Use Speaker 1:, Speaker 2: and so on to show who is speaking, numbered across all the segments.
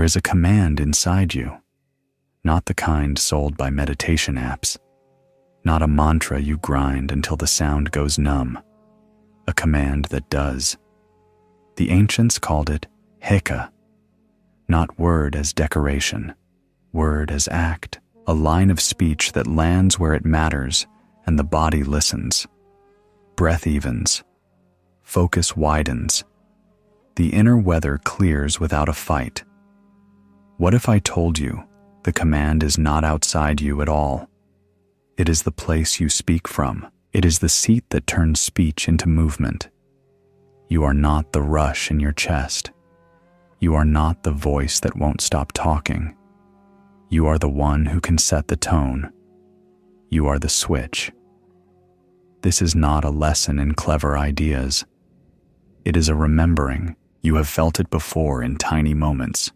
Speaker 1: is a command inside you, not the kind sold by meditation apps, not a mantra you grind until the sound goes numb, a command that does. The ancients called it heka, not word as decoration, word as act, a line of speech that lands where it matters and the body listens. Breath evens, focus widens, the inner weather clears without a fight. What if I told you the command is not outside you at all? It is the place you speak from. It is the seat that turns speech into movement. You are not the rush in your chest. You are not the voice that won't stop talking. You are the one who can set the tone. You are the switch. This is not a lesson in clever ideas. It is a remembering. You have felt it before in tiny moments.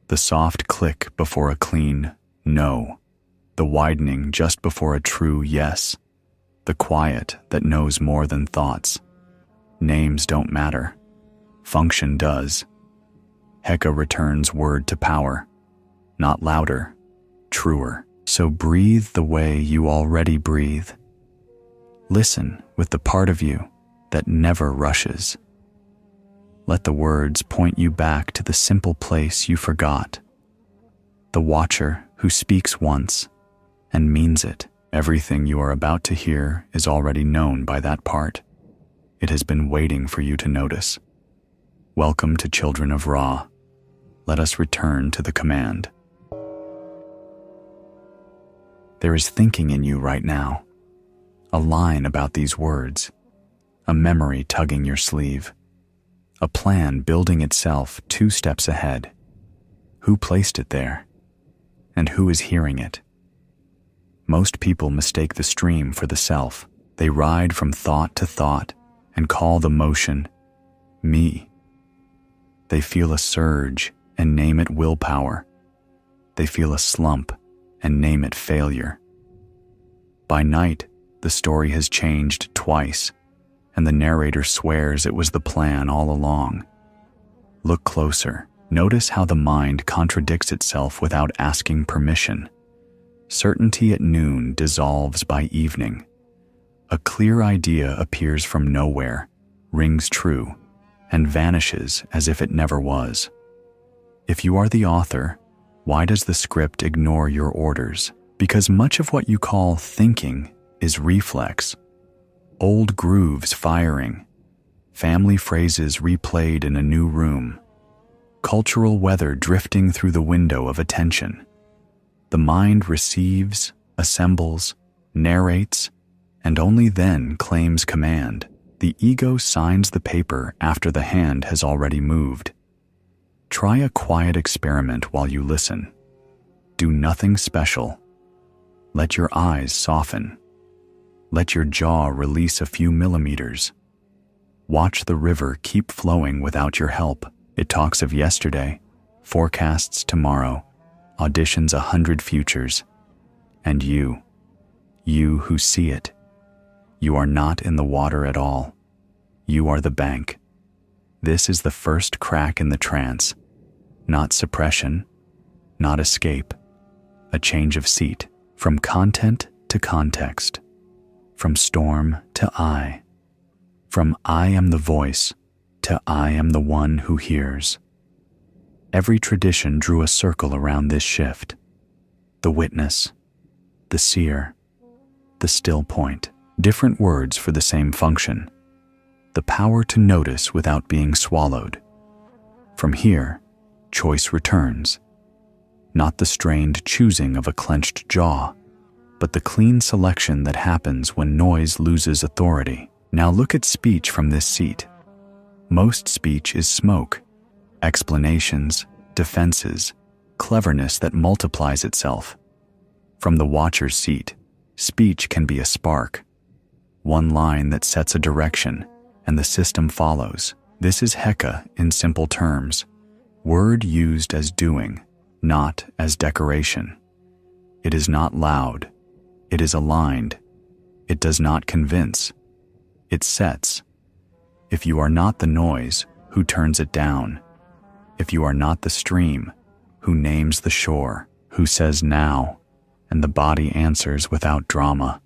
Speaker 1: The soft click before a clean no. The widening just before a true yes. The quiet that knows more than thoughts. Names don't matter. Function does. Heka returns word to power. Not louder, truer. So breathe the way you already breathe. Listen with the part of you that never rushes. Let the words point you back to the simple place you forgot. The watcher who speaks once and means it. Everything you are about to hear is already known by that part. It has been waiting for you to notice. Welcome to Children of Ra. Let us return to the command. There is thinking in you right now. A line about these words. A memory tugging your sleeve. A plan building itself 2 steps ahead. Who placed it there? And who is hearing it? Most people mistake the stream for the self. They ride from thought to thought and call the motion me. They feel a surge and name it willpower. They feel a slump and name it failure. By night, the story has changed twice, and the narrator swears it was the plan all along. Look closer. Notice how the mind contradicts itself without asking permission. Certainty at noon dissolves by evening. A clear idea appears from nowhere, rings true, and vanishes as if it never was. If you are the author, why does the script ignore your orders? Because much of what you call thinking is reflex. Old grooves firing, family phrases replayed in a new room, cultural weather drifting through the window of attention. The mind receives, assembles, narrates, and only then claims command. The ego signs the paper after the hand has already moved. Try a quiet experiment while you listen. Do nothing special. Let your eyes soften. Let your jaw release a few millimeters. Watch the river keep flowing without your help. It talks of yesterday, forecasts tomorrow, auditions 100 futures. And you who see it, you are not in the water at all. You are the bank. This is the first crack in the trance. Not suppression, not escape. A change of seat, from content to context. From storm to I. From I am the voice to I am the one who hears. Every tradition drew a circle around this shift. The witness, the seer, the still point. Different words for the same function. The power to notice without being swallowed. From here, choice returns. Not the strained choosing of a clenched jaw, but the clean selection that happens when noise loses authority. Now look at speech from this seat. Most speech is smoke, explanations, defenses, cleverness that multiplies itself. From the watcher's seat, speech can be a spark. One line that sets a direction, and the system follows. This is Heka in simple terms. Word used as doing, not as decoration. It is not loud. It is aligned. It does not convince. It sets. If you are not the noise, who turns it down? If you are not the stream, who names the shore, who says now, and the body answers without drama.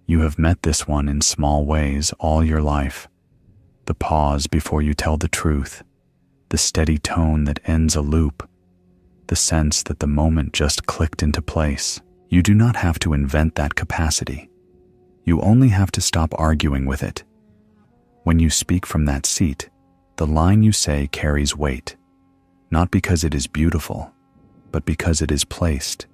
Speaker 1: You have met this one in small ways all your life. The pause before you tell the truth, the steady tone that ends a loop, the sense that the moment just clicked into place. You do not have to invent that capacity. You only have to stop arguing with it. When you speak from that seat, the line you say carries weight, not because it is beautiful, but because it is placed.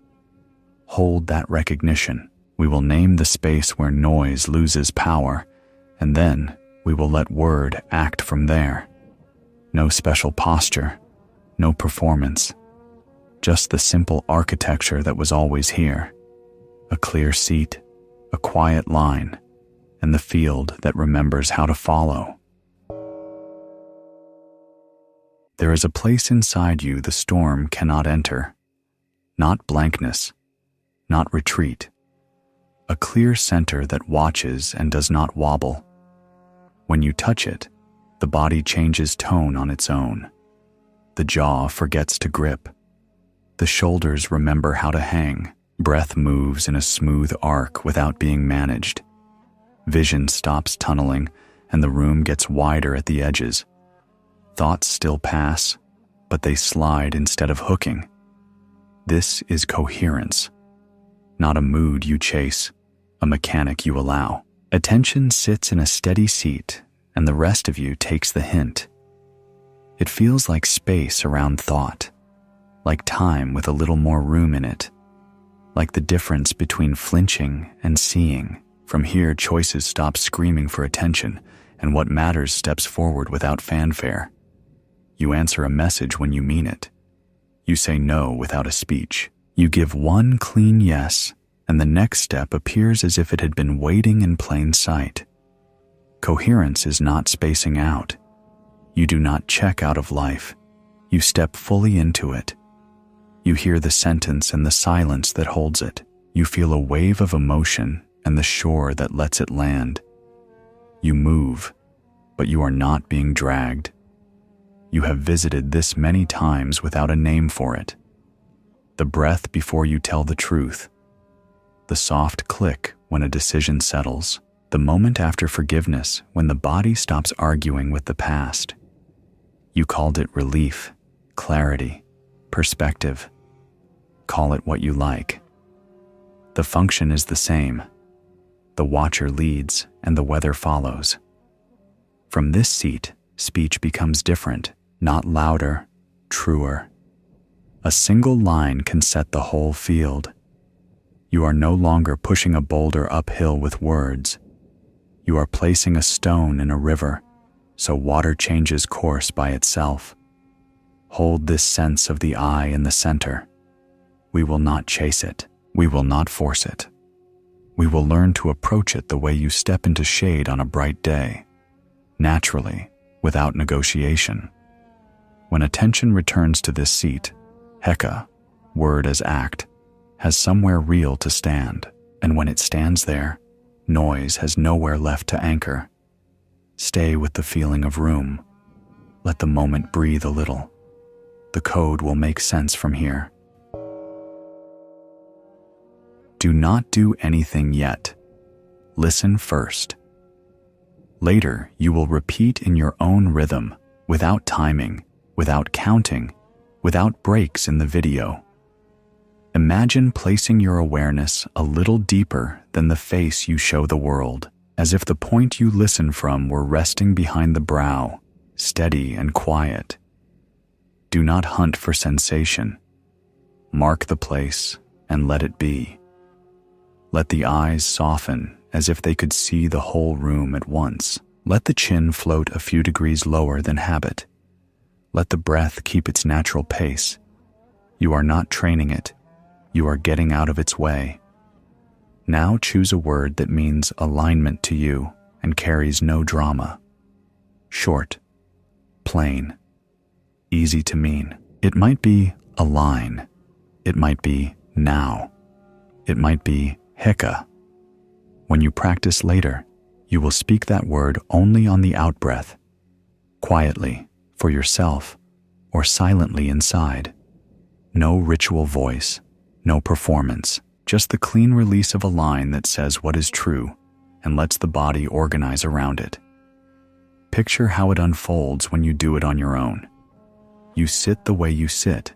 Speaker 1: Hold that recognition. We will name the space where noise loses power, and then we will let word act from there. No special posture, no performance, just the simple architecture that was always here. A clear seat, a quiet line, and the field that remembers how to follow. There is a place inside you the storm cannot enter. Not blankness, not retreat. A clear center that watches and does not wobble. When you touch it, the body changes tone on its own. The jaw forgets to grip. The shoulders remember how to hang. Breath moves in a smooth arc without being managed. Vision stops tunneling, and the room gets wider at the edges. Thoughts still pass, but they slide instead of hooking. This is coherence. Not a mood you chase, a mechanic you allow. Attention sits in a steady seat, and the rest of you takes the hint. It feels like space around thought, like time with a little more room in it, like the difference between flinching and seeing. From here, choices stop screaming for attention, and what matters steps forward without fanfare. You answer a message when you mean it. You say no without a speech. You give one clean yes, and the next step appears as if it had been waiting in plain sight. Coherence is not spacing out. You do not check out of life. You step fully into it. You hear the sentence and the silence that holds it. You feel a wave of emotion and the shore that lets it land. You move, but you are not being dragged. You have visited this many times without a name for it. The breath before you tell the truth. The soft click when a decision settles. The moment after forgiveness when the body stops arguing with the past. You called it relief, clarity, perspective. Call it what you like. The function is the same. The watcher leads and the weather follows. From this seat, speech becomes different, not louder, truer. A single line can set the whole field. You are no longer pushing a boulder uphill with words. You are placing a stone in a river, so water changes course by itself. Hold this sense of the I in the center. We will not chase it. We will not force it. We will learn to approach it the way you step into shade on a bright day, naturally, without negotiation. When attention returns to this seat, Heka, word as act, has somewhere real to stand, and when it stands there, noise has nowhere left to anchor. Stay with the feeling of room. Let the moment breathe a little. The code will make sense from here. Do not do anything yet. Listen first. Later, you will repeat in your own rhythm, without timing, without counting, without breaks in the video. Imagine placing your awareness a little deeper than the face you show the world, as if the point you listen from were resting behind the brow, steady and quiet. Do not hunt for sensation. Mark the place and let it be. Let the eyes soften as if they could see the whole room at once. Let the chin float a few degrees lower than habit. Let the breath keep its natural pace. You are not training it. You are getting out of its way. Now choose a word that means alignment to you and carries no drama. Short, plain, easy to mean. It might be align. It might be now. It might be Heka. When you practice later, you will speak that word only on the out-breath, quietly, for yourself, or silently inside. No ritual voice, no performance, just the clean release of a line that says what is true and lets the body organize around it. Picture how it unfolds when you do it on your own. You sit the way you sit.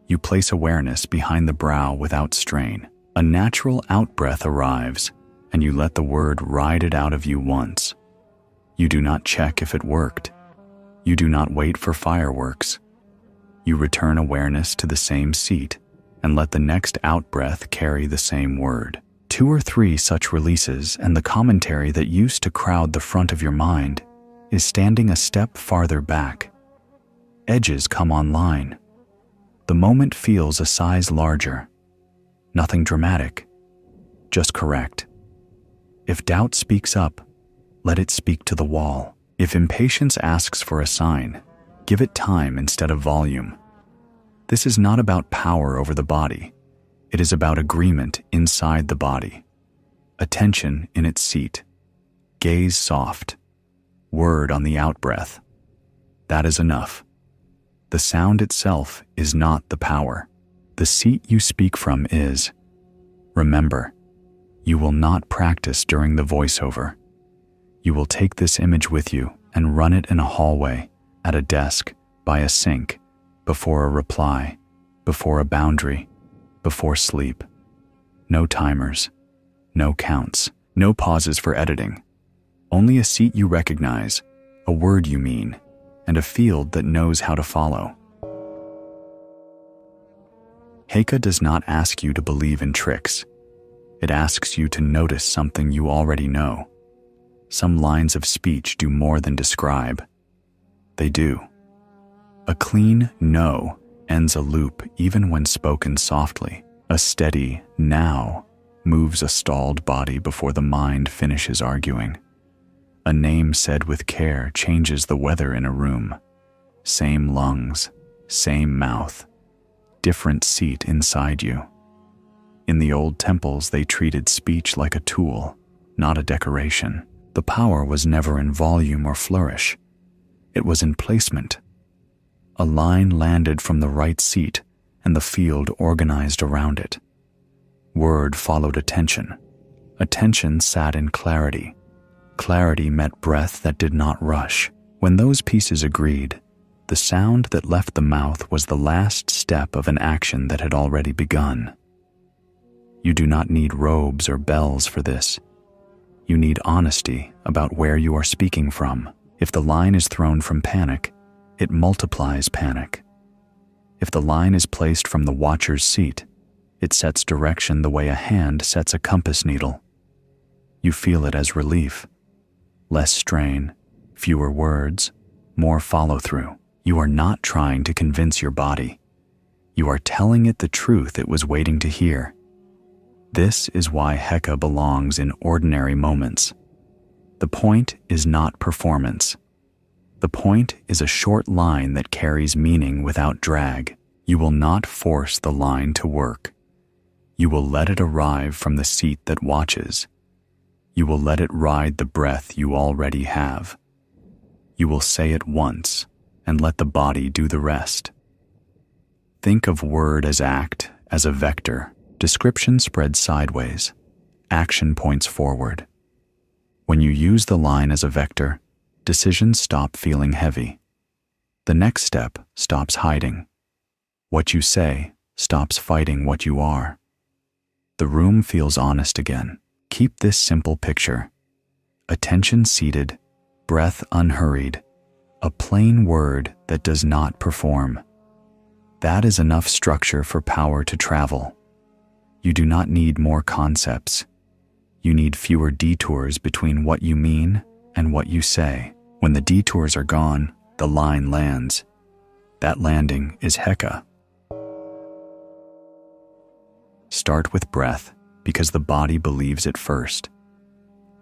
Speaker 1: You place awareness behind the brow without strain. A natural out-breath arrives, and you let the word ride it out of you once. You do not check if it worked. You do not wait for fireworks. You return awareness to the same seat and let the next out-breath carry the same word. 2 or 3 such releases, and the commentary that used to crowd the front of your mind is standing a step farther back. Edges come online. The moment feels a size larger. Nothing dramatic, just correct. If doubt speaks up, let it speak to the wall. If impatience asks for a sign, give it time instead of volume. This is not about power over the body. It is about agreement inside the body. Attention in its seat. Gaze soft. Word on the out-breath. That is enough. The sound itself is not the power. The seat you speak from is. Remember, you will not practice during the voiceover. You will take this image with you and run it in a hallway, at a desk, by a sink, before a reply, before a boundary, before sleep. No timers, no counts, no pauses for editing. Only a seat you recognize, a word you mean, and a field that knows how to follow. Heika does not ask you to believe in tricks. It asks you to notice something you already know. Some lines of speech do more than describe. They do. A clean no ends a loop even when spoken softly. A steady now moves a stalled body before the mind finishes arguing. A name said with care changes the weather in a room. Same lungs, same mouth, different seat inside you. In the old temples, they treated speech like a tool, not a decoration. The power was never in volume or flourish. It was in placement. A line landed from the right seat, and the field organized around it. Word followed attention. Attention sat in clarity. Clarity met breath that did not rush. When those pieces agreed, the sound that left the mouth was the last step of an action that had already begun. You do not need robes or bells for this. You need honesty about where you are speaking from. If the line is thrown from panic, it multiplies panic. If the line is placed from the watcher's seat, it sets direction the way a hand sets a compass needle. You feel it as relief. Less strain, fewer words, more follow-through. You are not trying to convince your body. You are telling it the truth it was waiting to hear. This is why Heika belongs in ordinary moments. The point is not performance. The point is a short line that carries meaning without drag. You will not force the line to work. You will let it arrive from the seat that watches. You will let it ride the breath you already have. You will say it once and let the body do the rest. Think of word as act, as a vector. Description spreads sideways. Action points forward. When you use the line as a vector, decisions stop feeling heavy. The next step stops hiding. What you say stops fighting what you are. The room feels honest again. Keep this simple picture. Attention seated, breath unhurried, a plain word that does not perform. That is enough structure for power to travel. You do not need more concepts. You need fewer detours between what you mean and what you say. When the detours are gone, the line lands. That landing is Heika. Start with breath because the body believes it first.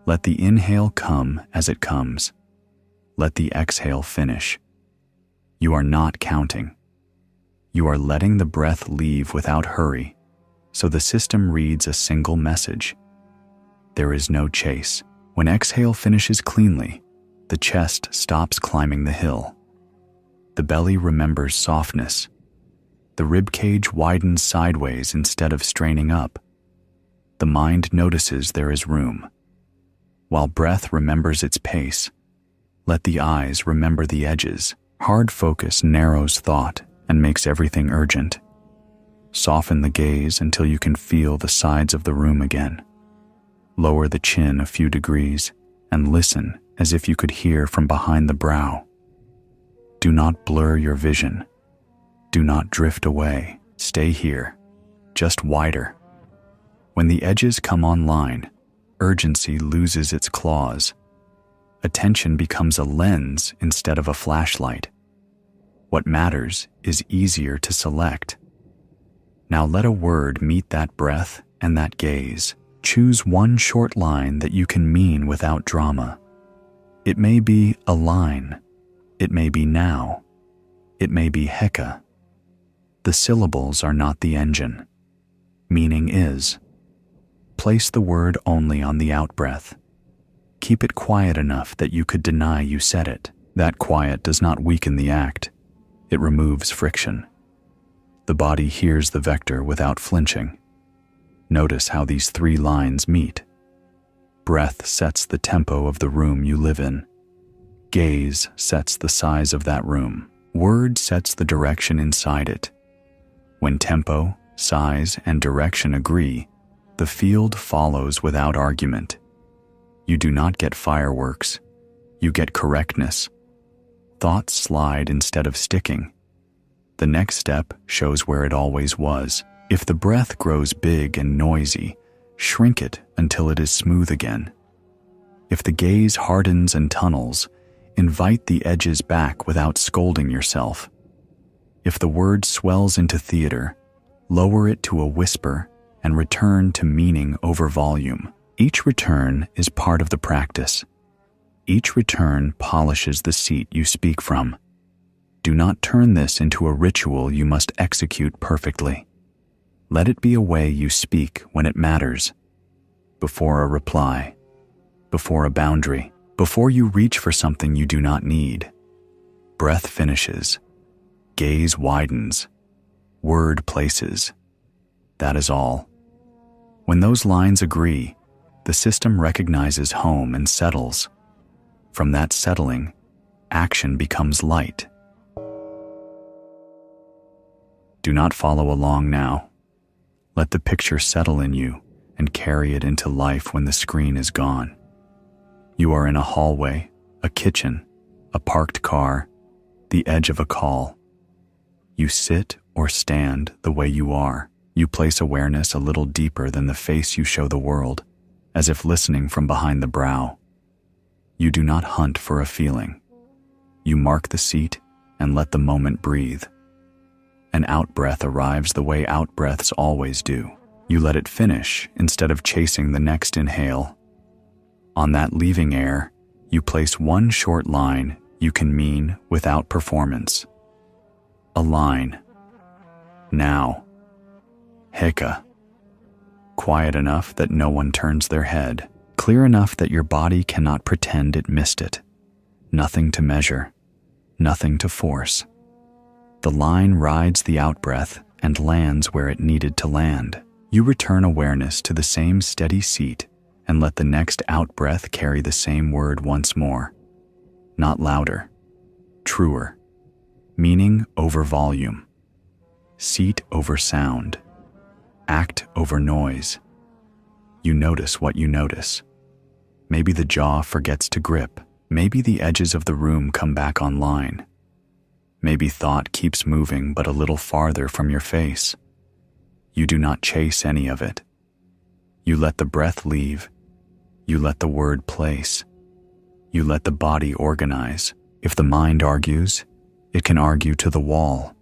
Speaker 1: Let the inhale come as it comes. Let the exhale finish. You are not counting. You are letting the breath leave without hurry, so the system reads a single message. There is no chase. When exhale finishes cleanly, the chest stops climbing the hill. The belly remembers softness. The rib cage widens sideways instead of straining up. The mind notices there is room. While breath remembers its pace, let the eyes remember the edges. Hard focus narrows thought and makes everything urgent. Soften the gaze until you can feel the sides of the room again. Lower the chin a few degrees and listen as if you could hear from behind the brow. Do not blur your vision. Do not drift away. Stay here, just wider. When the edges come online, urgency loses its claws. Attention becomes a lens instead of a flashlight. What matters is easier to select. Now let a word meet that breath and that gaze. Choose one short line that you can mean without drama. It may be a line. It may be now. It may be heka. The syllables are not the engine. Meaning is. Place the word only on the out-breath. Keep it quiet enough that you could deny you said it. That quiet does not weaken the act. It removes friction. The body hears the vector without flinching. Notice how these three lines meet. Breath sets the tempo of the room you live in. Gaze sets the size of that room. Word sets the direction inside it. When tempo, size, and direction agree, the field follows without argument. You do not get fireworks. You get correctness. Thoughts slide instead of sticking. The next step shows where it always was. If the breath grows big and noisy, shrink it until it is smooth again. If the gaze hardens and tunnels, invite the edges back without scolding yourself. If the word swells into theater, lower it to a whisper and return to meaning over volume. Each return is part of the practice. Each return polishes the seat you speak from. Do not turn this into a ritual you must execute perfectly. Let it be a way you speak when it matters. Before a reply, before a boundary, before you reach for something you do not need. Breath finishes. Gaze widens. Word places. That is all. When those lines agree, the system recognizes home and settles. From that settling, action becomes light. Do not follow along now. Let the picture settle in you and carry it into life when the screen is gone. You are in a hallway, a kitchen, a parked car, the edge of a call. You sit or stand the way you are. You place awareness a little deeper than the face you show the world, as if listening from behind the brow. You do not hunt for a feeling. You mark the seat and let the moment breathe. An out-breath arrives the way out-breaths always do. You let it finish instead of chasing the next inhale. On that leaving air, you place one short line you can mean without performance. A line. Now. Heka. Quiet enough that no one turns their head. Clear enough that your body cannot pretend it missed it. Nothing to measure. Nothing to force. The line rides the out-breath and lands where it needed to land. You return awareness to the same steady seat and let the next out-breath carry the same word once more. Not louder. Truer. Meaning over volume. Seat over sound. Act over noise. You notice what you notice. Maybe the jaw forgets to grip. Maybe the edges of the room come back online. Maybe thought keeps moving but a little farther from your face. You do not chase any of it. You let the breath leave. You let the word place. You let the body organize. If the mind argues, it can argue to the wall.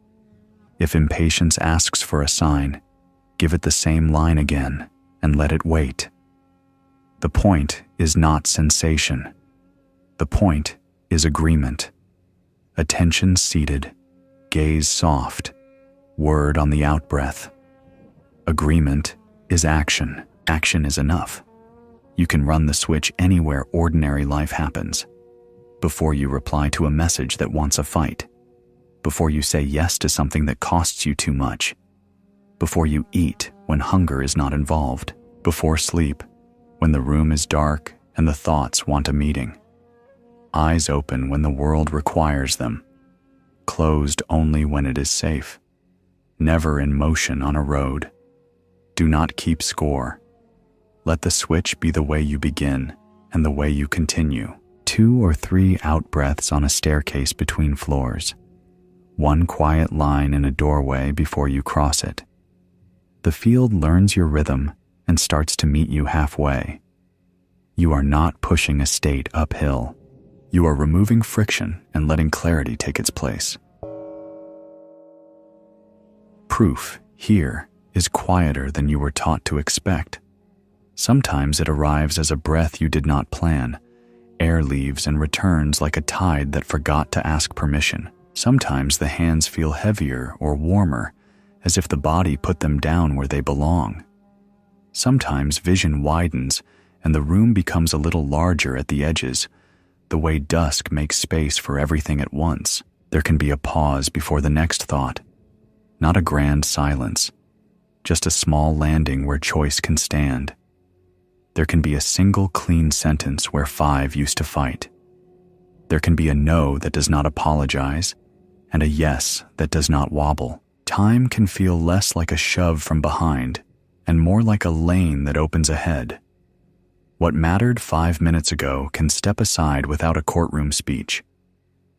Speaker 1: If impatience asks for a sign, give it the same line again and let it wait. The point is not sensation. The point is agreement. Attention seated, gaze soft, word on the out-breath. Agreement is action. Action is enough. You can run the switch anywhere ordinary life happens, before you reply to a message that wants a fight. before you say yes to something that costs you too much, before you eat when hunger is not involved, before sleep when the room is dark and the thoughts want a meeting. Eyes open when the world requires them, closed only when it is safe, never in motion on a road. Do not keep score. Let the switch be the way you begin and the way you continue. 2 or 3 out-breaths on a staircase between floors. 1 quiet line in a doorway before you cross it. The field learns your rhythm and starts to meet you halfway. You are not pushing a state uphill. You are removing friction and letting clarity take its place. Proof here is quieter than you were taught to expect. Sometimes it arrives as a breath you did not plan. Air leaves and returns like a tide that forgot to ask permission. Sometimes the hands feel heavier or warmer, as if the body put them down where they belong. Sometimes vision widens and the room becomes a little larger at the edges, the way dusk makes space for everything at once. There can be a pause before the next thought. Not a grand silence, just a small landing where choice can stand. There can be a single clean sentence where 5 used to fight. There can be a no that does not apologize, and a yes that does not wobble. Time can feel less like a shove from behind and more like a lane that opens ahead. What mattered 5 minutes ago can step aside without a courtroom speech.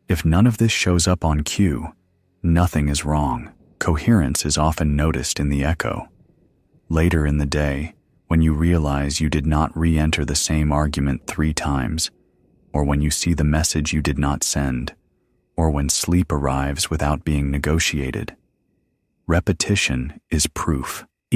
Speaker 1: If none of this shows up on cue, nothing is wrong. Coherence is often noticed in the echo. Later in the day, when you realize you did not re-enter the same argument 3 times, or when you see the message you did not send, or when sleep arrives without being negotiated. Repetition is proof.